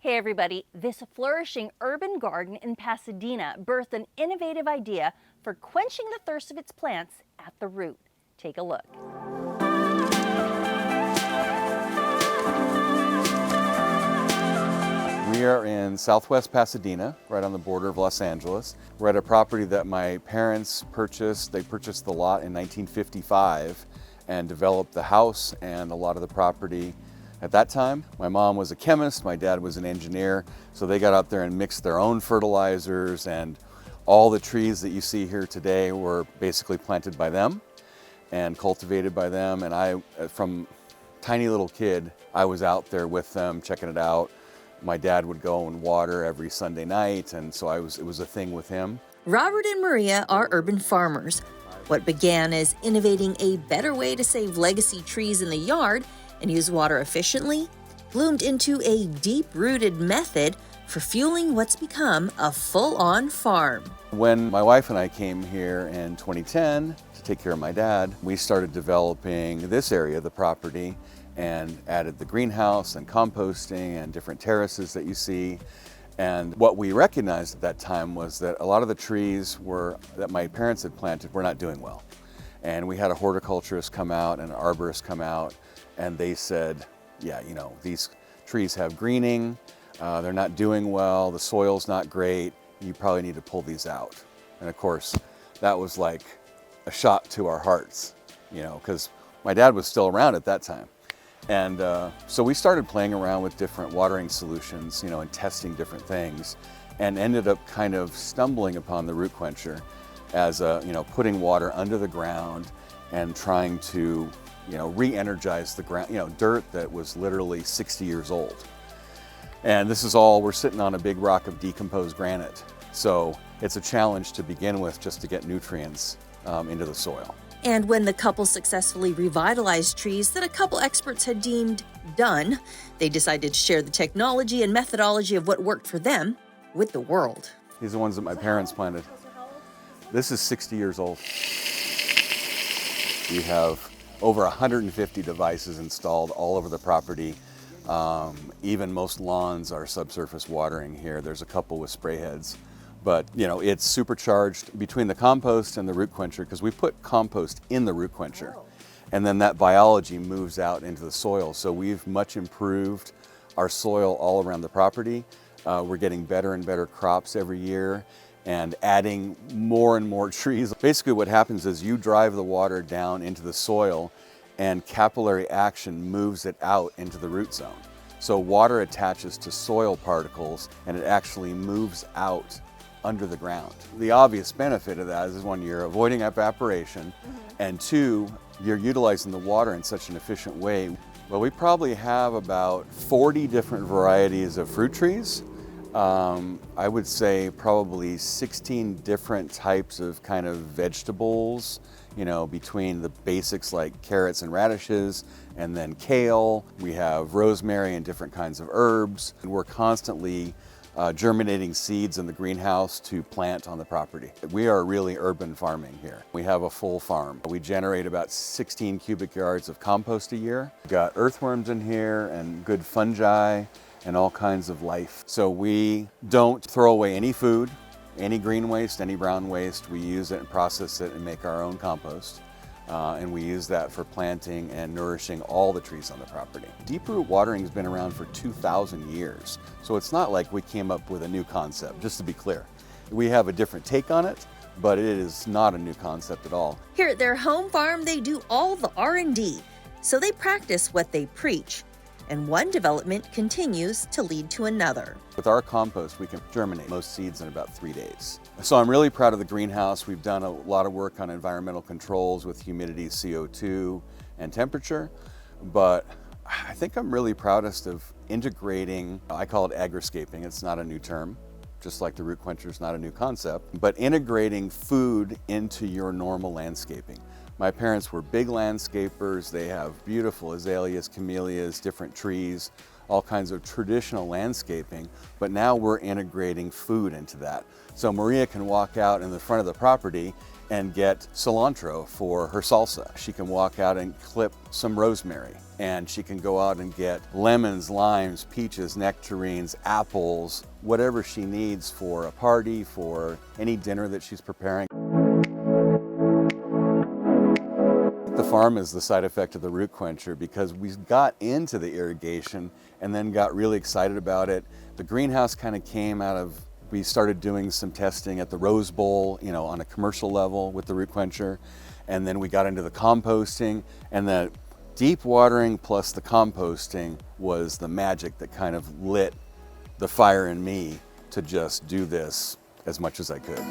Hey everybody, this flourishing urban garden in Pasadena birthed an innovative idea for quenching the thirst of its plants at the root. Take a look. We are in Southwest Pasadena, right on the border of Los Angeles. We're at a property that my parents purchased. They purchased the lot in 1955 and developed the house and a lot of the property. At that time, my mom was a chemist, my dad was an engineer, so they got out there and mixed their own fertilizers, and all the trees that you see here today were basically planted by them and cultivated by them. And I, from tiny little kid, I was out there with them checking it out. My dad would go and water every Sunday night, and so it was a thing with him. Robert and Maria are urban farmers. What began as innovating a better way to save legacy trees in the yard and use water efficiently bloomed into a deep-rooted method for fueling what's become a full-on farm. When my wife and I came here in 2010 to take care of my dad, we started developing this area of the property and added the greenhouse and composting and different terraces that you see. And what we recognized at that time was that a lot of the trees that my parents had planted were not doing well. And we had a horticulturist come out and an arborist come out, and they said, yeah, you know, these trees have greening, they're not doing well, the soil's not great, you probably need to pull these out. And of course, that was like a shot to our hearts, you know, because my dad was still around at that time. And so we started playing around with different watering solutions, you know, and testing different things, and ended up kind of stumbling upon the root quencher as putting water under the ground and trying to, you know, re-energize the ground, you know, dirt that was literally 60 years old. And this is all, we're sitting on a big rock of decomposed granite. So it's a challenge to begin with just to get nutrients into the soil. And when the couple successfully revitalized trees that a couple experts had deemed done, they decided to share the technology and methodology of what worked for them with the world. These are the ones that my parents planted. This is 60 years old. We have over 150 devices installed all over the property. Even most lawns are subsurface watering here. There's a couple with spray heads. But, you know, it's supercharged between the compost and the root quencher, because we put compost in the root quencher. And then that biology moves out into the soil. So we've much improved our soil all around the property. We're getting better and better crops every year and adding more and more trees. Basically what happens is you drive the water down into the soil and capillary action moves it out into the root zone. So water attaches to soil particles and it actually moves out under the ground. The obvious benefit of that is, one, you're avoiding evaporation, and two, you're utilizing the water in such an efficient way. Well, we probably have about 40 different varieties of fruit trees. I would say probably 16 different types of kind of vegetables, you know, between the basics like carrots and radishes, and then kale. We have rosemary and different kinds of herbs. We're constantly germinating seeds in the greenhouse to plant on the property. We are really urban farming here. We have a full farm. We generate about 16 cubic yards of compost a year. We've got earthworms in here and good fungi and all kinds of life. So we don't throw away any food, any green waste, any brown waste. We use it and process it and make our own compost. And we use that for planting and nourishing all the trees on the property. Deep root watering has been around for 2,000 years. So it's not like we came up with a new concept, just to be clear. We have a different take on it, but it is not a new concept at all. Here at their home farm, they do all the R&D, so they practice what they preach. And one development continues to lead to another. With our compost, we can germinate most seeds in about 3 days. So I'm really proud of the greenhouse. We've done a lot of work on environmental controls with humidity, CO2, and temperature. But I think I'm really proudest of integrating, I call it agroscaping. It's not a new term, just like the root quencher is not a new concept, but integrating food into your normal landscaping. My parents were big landscapers. They have beautiful azaleas, camellias, different trees all kinds of traditional landscaping, but now we're integrating food into that. So Maria can walk out in the front of the property and get cilantro for her salsa. She can walk out and clip some rosemary, and she can go out and get lemons, limes, peaches, nectarines, apples, whatever she needs for a party, for any dinner that she's preparing. The farm is the side effect of the root quencher because we got into the irrigation and then got really excited about it. The greenhouse kind of came out of, we started doing some testing at the Rose Bowl, you know, on a commercial level with the root quencher. And then we got into the composting, and the deep watering plus the composting was the magic that kind of lit the fire in me to just do this as much as I could.